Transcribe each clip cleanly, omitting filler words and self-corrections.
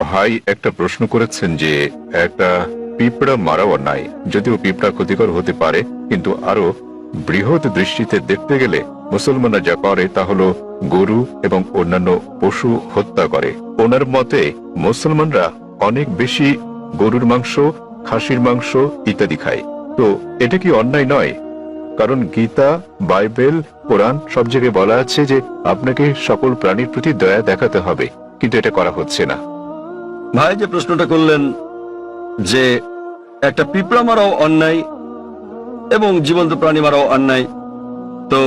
ভাই একটা প্রশ্ন করেছেন যে একটা পিঁপড়া মারা অন্যায়, যদিও পিঁপড়া ক্ষতিকর হতে পারে, কিন্তু আরো বৃহৎ দৃষ্টিতে দেখতে গেলে মুসলমানরা যা করে তা হলো গরু এবং অন্যান্য পশু হত্যা করে। ওনার মতে মুসলমানরা অনেক বেশি গরুর মাংস, খাসির মাংস ইত্যাদি খায়। তো এটা কি অন্যায় নয়? কারণ গীতা, বাইবেল, কোরআন সব জায়গায় বলা আছে যে আপনাকে সকল প্রাণীর প্রতি দয়া দেখাতে হবে, কিন্তু এটা করা হচ্ছে না। ভাই যে প্রশ্নটা করলেন যে একটা পিঁপড়া মারাও অন্যায় এবং জীবন্ত প্রাণী মারাও অন্যায়, তো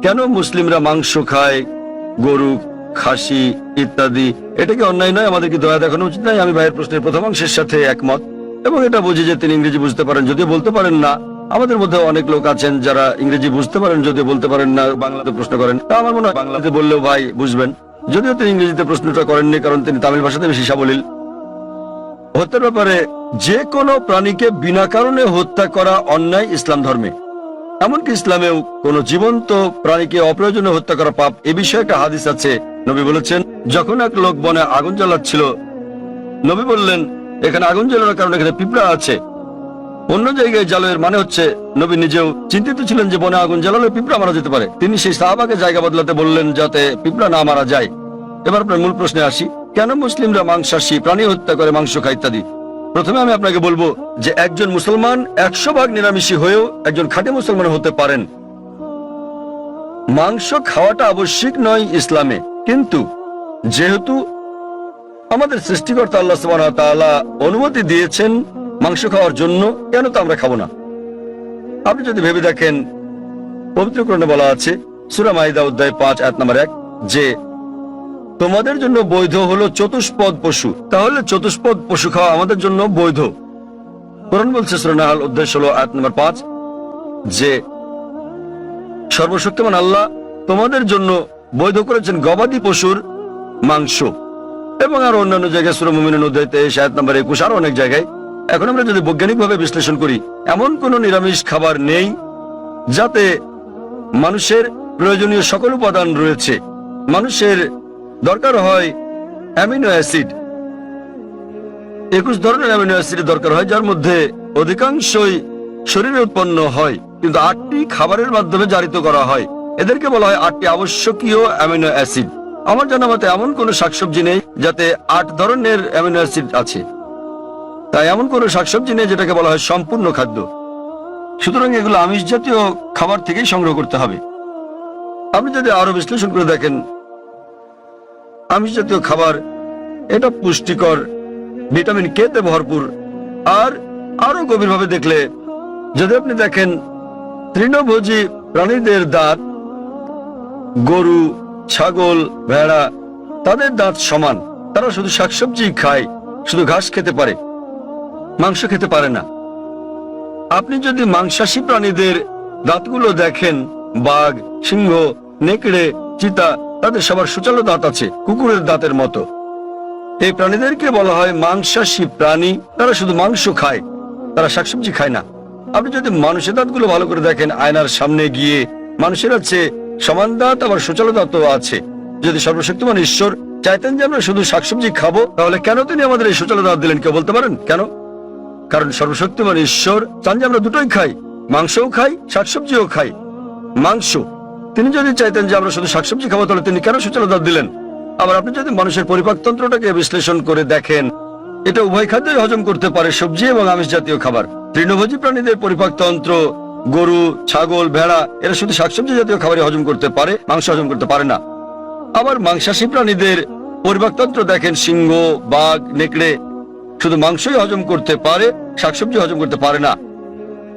কেন মুসলিমরা মাংস খায়, গরু, খাসি ইত্যাদি, এটা কি অন্যায় নয়? আমাদের কি দয়া দেখানো উচিত নয়? আমি ভাইয়ের প্রশ্নের প্রথমাংশের সাথে একমত এবং এটা বুঝি যে তিনি ইংরেজি বুঝতে পারেন, যদিও বলতে পারেন না। আমাদের মধ্যে অনেক লোক আছেন যারা ইংরেজি বুঝতে পারেন, যদিও বলতে পারেন না, বাংলাতে প্রশ্ন করেন। তা আমার মনে হয় বাংলাতে বললেও ভাই বুঝবেন, যদিও তিনি ইংরেজিতে প্রশ্নটা করেননি, কারণ তিনি তামিল ভাষাতে বেশি সাবলীল। হত্যার ব্যাপারে যে কোনো প্রাণীকে বিনা কারণে হত্যা করা অন্যায় ইসলাম ধর্মে। এমনকি ইসলামেও কোন জীবন্ত প্রাণীকে অপ্রয়োজনে হত্যা করা পাপ। এ বিষয়ে একটা হাদিস আছে। নবী বলেছেন, যখন এক লোক বনে আগুন জ্বালাচ্ছিল, নবী বললেন, এখানে আগুন জ্বালানোর কারণে এখানে পিঁপড়া আছে। অন্য জায়গায় জ্বালের মানে হচ্ছে নবী নিজেও চিন্তিত ছিলেন যে বনে আগুন জ্বালালে পিঁপড়া মারা যেতে পারে। তিনি সেই সাহাবাকে জায়গা বদলাতে বললেন যাতে পিঁপড়া না মারা যায়। এবার আপনার মূল প্রশ্নে আসি, কেন মুসলিমরা মাংসাশী প্রাণী হত্যা করে, মাংস খায় ইত্যাদি। প্রথমে আমি আপনাকে বলবো যে একজন মুসলমান 100 ভাগ নিরামিষী হয়েও একজন খাঁটি মুসলমান হতে পারেন। মাংস খাওয়াটা আবশ্যিক নয় ইসলামে, কিন্তু যেহেতু আমাদের সৃষ্টিকর্তা আল্লাহ সুবহানাহু ওয়া তাআলা অনুমতি দিয়েছেন মাংস খাওয়ার জন্য, কেন তো আমরা খাবো না? আপনি যদি ভেবে দেখেন, পবিত্র কোরআনে বলা আছে সূরা মাইদা অধ্যায় 5 আয়াত নম্বর 1 যে তোমাদের জন্য বৈধ হলো চতুষ্পদ পশু। তাহলে চতুষ্পদ পশু খাওয়া আমাদের জন্য বৈধ। কোরআন বলছে সূরা নাহল অধ্যায় 16 আয়াত নম্বর 5 যে সর্বশক্তিমান আল্লাহ তোমাদের জন্য বৈধ করেছেন গবাদি পশুর মাংস। এবং আর অন্যান্য জায়গায় সূরা মুমিনুন অধ্যায় 23 আয়াত নম্বর 21, আর অনেক জায়গায়। এখন আমরা যদি বৈজ্ঞানিকভাবে বিশ্লেষণ করি, এমন কোন নিরামিষ খাবার নেই যাতে মানুষের প্রয়োজনীয় সকল উপাদান রয়েছে। মানুষের দরকার হয় অ্যামিনো অ্যাসিড, 21 ধরনের অ্যামিনো অ্যাসিডের দরকার হয়, যার মধ্যে অধিকাংশই শরীরে উৎপন্ন হয়, কিন্তু 8টি খাবারের মাধ্যমে জারিত করা হয়। এদেরকে বলা হয় 8টি আবশ্যকীয় অ্যামিনো অ্যাসিড। আমার জানা মতে এমন কোনো শাকসবজি নেই যাতে 8 ধরনের অ্যামিনো অ্যাসিড আছে। তাই এমন কোনো শাকসবজি নেই যেটাকে বলা হয় সম্পূর্ণ খাদ্য। সুতরাং এগুলো আমিষ জাতীয় খাবার থেকেই সংগ্রহ করতে হবে। আপনি যদি আরো বিশ্লেষণ করে দেখেন, আমিষ জাতীয় খাবার এটা পুষ্টিকর, ভিটামিন কে তে ভরপুর। আর আরো গভীরভাবে দেখলে যদি আপনি দেখেন, তৃণভোজী প্রাণীদের দাঁত, গরু, ছাগল, ভেড়া, তাদের দাঁত সমান। তারা শুধু শাকসবজি খায়, শুধু ঘাস খেতে পারে, মাংস খেতে পারে না। আপনি যদি মাংসাশী প্রাণীদের দাঁতগুলো দেখেন, বাঘ, সিংহ, নেকড়ে, চিতা, তাদের সবার সুচালো দাঁত আছে, কুকুরের দাঁতের মতো। এই প্রাণীদেরকে বলা হয় মাংসাশী প্রাণী। তারা শুধু মাংস খায়, তারা শাকসবজি খায় না। আপনি যদি মানুষের দাঁতগুলো ভালো করে দেখেন, আয়নার সামনে গিয়ে, মানুষের আছে সমান দাঁত, আবার সুচালো দাঁতও আছে। যদি সর্বশক্তিমান ঈশ্বর চাইতেন যে আমরা শুধু শাকসবজি খাবো, তাহলে কেন তিনি আমাদের এই সুচালো দাঁত দিলেন? কেউ বলতে পারেন কেন? কারণ সর্বশক্তিমান ঈশ্বর চান যে আমরা দুটোই খাই, মাংসও খাই, শাকসবজিও খাই। মাংস, তিনি যদি চাইতেন যে আমরা শুধু শাকসবজি খাবো, তাহলে তিনি কেন সুচালো দাঁত দিলেন? আবার আপনি যদি মানুষের পরিপাকতন্ত্রটাকে বিশ্লেষণ করে দেখেন, এটা উভয় খাদ্যই হজম করতে পারে, সবজি এবং আমিষ জাতীয় খাবার। তৃণভোজী প্রাণীদের পরিপাকতন্ত্র, গরু, ছাগল, ভেড়া, এরা শুধু শাকসবজি জাতীয় খাবারই হজম করতে পারে, মাংস হজম করতে পারে না। আবার মাংসাশী প্রাণীদের পরিপাকতন্ত্র দেখেন, সিংহ, বাঘ, নেকড়ে শুধু মাংসই হজম করতে পারে, শাকসবজি হজম করতে পারে না।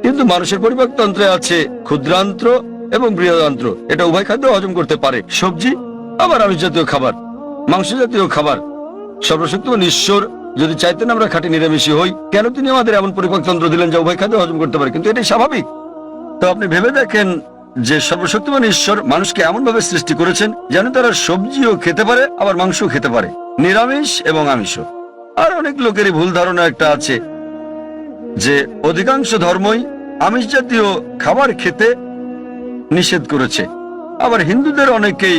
কিন্তু মানুষের পরিপাকতন্ত্রে আছে ক্ষুদ্রান্ত্র এবং বৃহদান্ত্র, এটা উভয় খাদ্য হজম করতে পারে, সবজি আবার আমিষ জাতীয় খাবার, মাংস জাতীয় খাবার। সর্বশক্তিমান ঈশ্বর যদি চাইতেন আমরা খাঁটি নিরামিষী হই, কেন তিনি আমাদের এমন পরিপাকতন্ত্র দিলেন যা উভয় খাদ্য হজম করতে পারে? কিন্তু এটাই স্বাভাবিক। তো আপনি ভেবে দেখেন যে সর্বশক্তিমান ঈশ্বর মানুষকে এমন ভাবে সৃষ্টি করেছেন যেন তারা সবজিও খেতে পারে, আবার মাংসও খেতে পারে, নিরামিষ এবং আমিষও। আর অনেক লোকেরই ভুল ধারণা একটা আছে যে অধিকাংশ ধর্মই আমিষ জাতীয় খাবার খেতে নিষেধ করেছে। আবার হিন্দুদের অনেকেই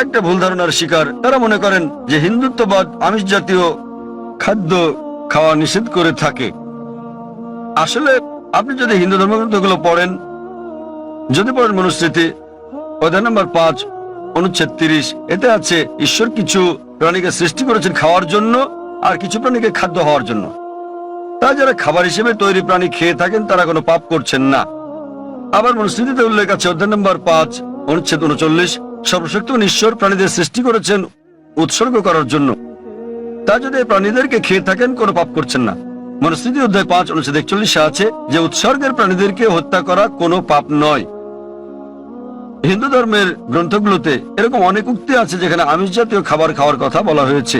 একটা ভুল ধারণার শিকার। তারা মনে করেন যে হিন্দুত্ববাদ আমিষ জাতীয় খাদ্য খাওয়া নিষেধ করে থাকে। আসলে আপনি যদি হিন্দু ধর্মগ্রন্থগুলো পড়েন, যদি পড়েন মনুস্মৃতি অধ্যায় নম্বর 5 অনুচ্ছেদ 30, এতে আছে ঈশ্বর কিছু প্রাণীকে সৃষ্টি করেছেন খাওয়ার জন্য আর কিছু প্রাণীকে খাদ্য হওয়ার জন্য। তাই যারা খাবার হিসেবে তৈরি প্রাণী খেয়ে থাকেন তারা কোনো পাপ করছেন না। আবার মনুস্মৃতিতে উল্লেখ আছে অধ্যায় নম্বর 5 অনুচ্ছেদ 39, সর্বশক্ত ঈশ্বর প্রাণীদের সৃষ্টি করেছেন উৎসর্গ করার জন্য। তা যদি এই প্রাণীদেরকে খেয়ে থাকেন কোনো পাপ করছেন না। মনুস্মৃতি অধ্যায় 5 অনুচ্ছেদ 41 আছে যে উৎসর্গের প্রাণীদেরকে হত্যা করা কোনো পাপ নয়। হিন্দু ধর্মের গ্রন্থগুলোতে এরকম অনেক উক্তি আছে যেখানে আমিষ জাতীয় খাবার খাওয়ার কথা বলা হয়েছে।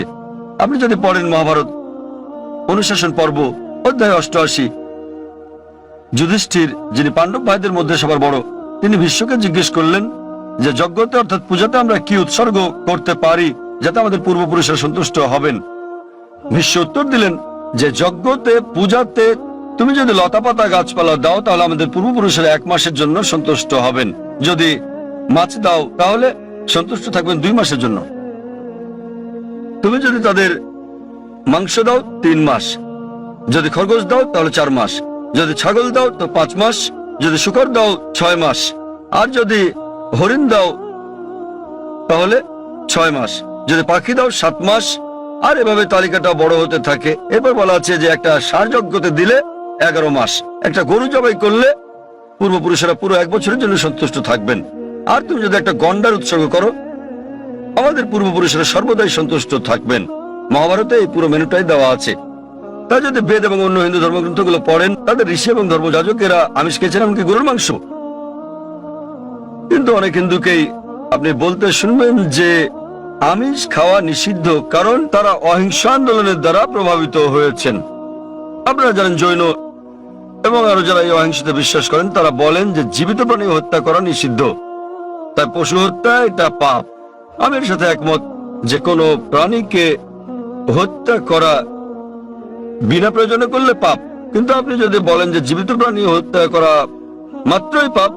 আপনি যদি পড়েন মহাভারত অনুশাসন পর্ব অধ্যায় 88, যুধিষ্ঠির যিনি পাণ্ডব ভাইদের মধ্যে সবার বড়, তিনি ভীষ্মকে জিজ্ঞেস করলেন যে যজ্ঞতে অর্থাৎ পূজাতে আমরা কি উৎসর্গ করতে পারি যাতে আমাদের পূর্বপুরুষরা সন্তুষ্ট হবেন। ভীষ্ম উত্তর দিলেন যে যজ্ঞতে পূজাতে তুমি যদি লতাপাতা গাছপালা দাও তাহলে আমাদের পূর্বপুরুষেরা 1 মাসের জন্য সন্তুষ্ট হবেন, যদি মাছ দাও তাহলে সন্তুষ্ট থাকবেন 2 মাসের জন্য, তুমি যদি তাদের মাংস দাও 3 মাস, যদি খরগোশ দাও তাহলে 4 মাস, যদি ছাগল দাও তো 5 মাস, যদি শূকর দাও 6 মাস, আর যদি হরিণ দাও তাহলে 6 মাস, যদি পাখি দাও 7 মাস। আর এভাবে তালিকাটা বড় হতে থাকে। এরপর বলা আছে যে একটা ষাঁড় যজ্ঞতে দিলে 11 মাস, একটা গরু জবাই করলে পূর্বপুরুষেরা পুরো 1 বছরের জন্য সন্তুষ্ট থাকবেন। আর তুমি যদি একটা গন্ডার উৎসর্গ করো আমাদের পূর্বপুরুষেরা সর্বদাই সন্তুষ্ট থাকবেন। মহাভারতে এই পুরো মেনুটাই দেওয়া আছে। তাই যদি বেদ এবং অন্য হিন্দু ধর্মগ্রন্থগুলো পড়েন তাদের ঋষি এবং ধর্মযাজকেরা আমিষ খেয়েছেন এমনকি গরুর মাংস। কিন্তু অনেক হিন্দুকেই আপনি বলতে শুনবেন যে আমিষ খাওয়া নিষিদ্ধ কারণ তারা অহিংস আন্দোলনের দ্বারা প্রভাবিত হয়েছেন। আপনারা জানেন জৈন এবং আরো যারা এই অহিংসতে বিশ্বাস করেন তারা বলেন যে জীবিত প্রাণী হত্যা করা নিষিদ্ধ, তাই পশু হত্যা এটা পাপ। আমি এর সাথে একমত যে কোনো প্রাণীকে হত্যা করা বিনা প্রয়োজনে করলে পাপ, কিন্তু আপনি যদি বলেন যে জীবিত প্রাণী হত্যা করা মাত্রই পাপ,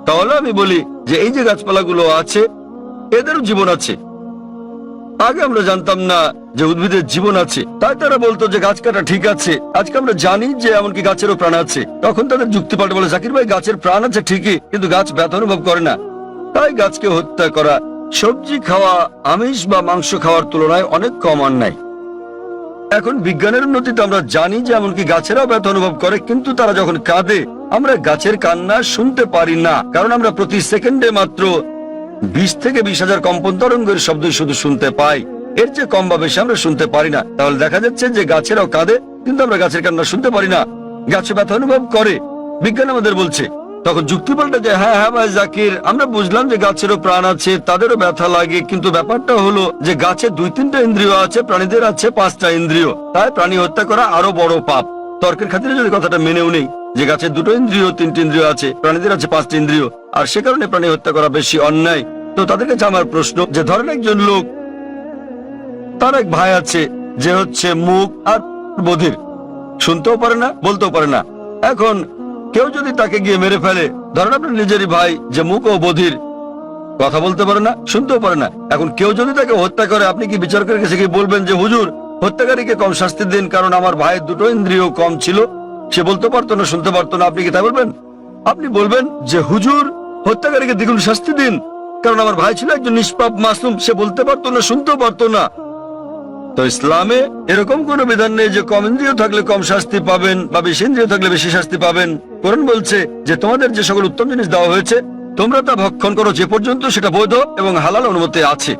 তাহলে আমি বলি যে এই যে গাছপালাগুলো আছে এদেরও জীবন আছে। আগে আমরা জানতাম না যে উদ্ভিদের জীবন আছে, তাই তারা বলতো যে গাছ কাটা ঠিক আছে। আজকে আমরা জানি যে এমনকি গাছেরও প্রাণ আছে। তখন তাদের যুক্তি পাল্টে বলে জাকির ভাই গাছের প্রাণ আছে ঠিকই, কিন্তু গাছ ব্যথা অনুভব করে না, তাই গাছকে হত্যা করা। সবজি খাওয়া আমিষ বা মাংস খাওয়ার তুলনায় অনেক কম অন্যায়। এখন বিজ্ঞানের উন্নতিতে আমরা জানি যে এমনকি গাছেরাও ব্যথা অনুভব করে, কিন্তু তারা যখন কাঁদে আমরা গাছের কান্না শুনতে পারি না, কারণ আমরা প্রতি সেকেন্ডে মাত্র 20 থেকে 20,000 কম্পন তরঙ্গের শব্দ শুধু শুনতে পাই। এর চেয়ে কম বা বেশি আমরা শুনতে পারি না। তাহলে দেখা যাচ্ছে যে গাছেরাও কাঁদে কিন্তু আমরা গাছের কান্না শুনতে পারি না, গাছে ব্যথা অনুভব করে। বিজ্ঞান আমাদের বলছে। তখন যুক্তি পাল্টে যে হ্যাঁ হ্যাঁ ভাই জাকির, আমরা বুঝলাম যে গাছেরও প্রাণ আছে, তাদেরও ব্যথা লাগে, কিন্তু ব্যাপারটা হলো যে গাছের 2-3টা ইন্দ্রিয় আছে, প্রাণীদের আছে 5টা ইন্দ্রিয়, তাই প্রাণী হত্যা করা আরো বড় পাপ। তর্কের খাতিরে যদি কথাটা মেনেও নেই যে গাছের 2টো ইন্দ্রিয় 3টি ইন্দ্রিয় আছে, প্রাণীদের আছে 5টি ইন্দ্রিয়, আর সে কারণে প্রাণী হত্যা করা বেশি অন্যায়, তো তাদের কাছে আমার প্রশ্ন যে ধরেন একজন লোক, তার এক ভাই আছে যে হচ্ছে মুখ আর বধির, শুনতেও পারে না বলতেও পারে না। এখন কেউ যদি তাকে গিয়ে মেরে ফেলে, ধরেন আপনার নিজেরই ভাই যে মুখ ও বধির, কথা বলতে পারে না শুনতেও পারে না, এখন কেউ যদি তাকে হত্যা করে আপনি কি বিচারকের কাছে গিয়ে বলবেন যে হুজুর হত্যাকারীকে কম শাস্তি দিন কারণ আমার ভাইয়ের 2টো ইন্দ্রিয় কম ছিল, সে বলতে পারতো না শুনতে পারতো না, আপনি কি তাই বলবেন? আপনি বলবেন যে হুজুর হত্যাকারীকে দ্বিগুণ শাস্তি দিন কারণ আমার ভাই ছিল একজন নিষ্পাপ মাসুম, সে বলতে পারতো না শুনতেও পারতো না। তো ইসলামে এরকম কোনো বিধান নেই যে কম ইন্দ্রিয় থাকলে কম শাস্তি পাবেন বা বেশি ইন্দ্রিয় থাকলে বেশি শাস্তি পাবেন। কোরআন বলছে যে তোমাদের যে সকল উত্তম জিনিস দেওয়া হয়েছে তোমরা তা ভক্ষণ করো যে পর্যন্ত সেটা বৈধ এবং হালাল অনুমতি আছে।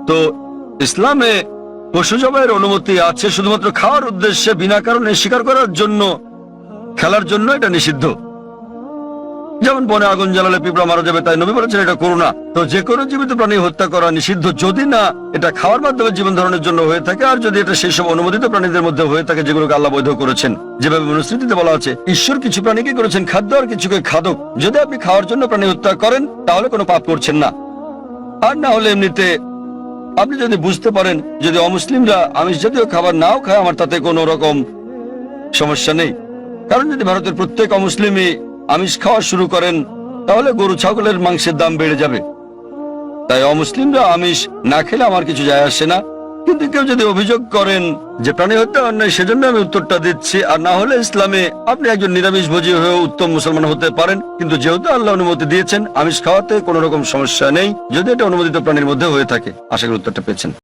তো ইসলামে পশু জবাইয়ের অনুমতি আছে, শুধুমাত্র খাওয়ার উদ্দেশ্যে বিনা কারণে শিকার করার জন্য, খেলার জন্য এটা নিষিদ্ধ। যেমন বনে আগুন জ্বালালে পিঁপড়া মারা যাবে, তাই নবী বলেছেন এটা করো না। তো যে কোনো জীবিত প্রাণী হত্যা করা নিষিদ্ধ যদি না এটা খাওয়ার মাধ্যমে জীবন ধারণের জন্য হয়ে থাকে, আর যদি এটা সেই সব অনুমোদিত প্রাণীদের মধ্যে হয়ে থাকে যেগুলোকে আল্লাহ বৈধ করেছেন। যেভাবে মনুস্মৃতিতে বলা আছে ঈশ্বর কিছু প্রাণীকে করেছেন খাদ্য আর কিছুকে খাদক। যদি আপনি খাওয়ার জন্য প্রাণী হত্যা করেন তাহলে কোনো পাপ করছেন না, আর না হলে এমনিতে আপনি যদি বুঝতে পারেন যদি অমুসলিমরা আমিষ জাতীয় খাবার নাও খায় আমার তাতে কোনো রকম সমস্যা নেই, কারণ যদি ভারতের প্রত্যেক অমুসলিমই আমিষ খাওয়া শুরু করেন তাহলে গরু ছাগলের মাংসের দাম বেড়ে যাবে। তাই অমুসলিমরা আমিষ না খেলে আমার কিছু যায় আসে না, কিন্তু কেউ যদি অভিযোগ করেন যে প্রাণী হত্যা অন্যায়, সেজন্য আমি উত্তরটা দিচ্ছি। আর না হলে ইসলামে আপনি একজন নিরামিষভোজী হয়ে উত্তম মুসলমান হতে পারেন, কিন্তু যেহেতু আল্লাহ অনুমতি দিয়েছেন আমিষ খাওয়াতে কোনো রকম সমস্যা নেই, যদি এটা অনুমোদিত প্রাণীর মধ্যে হয়ে থাকে। আশা করি উত্তরটা পেয়েছেন।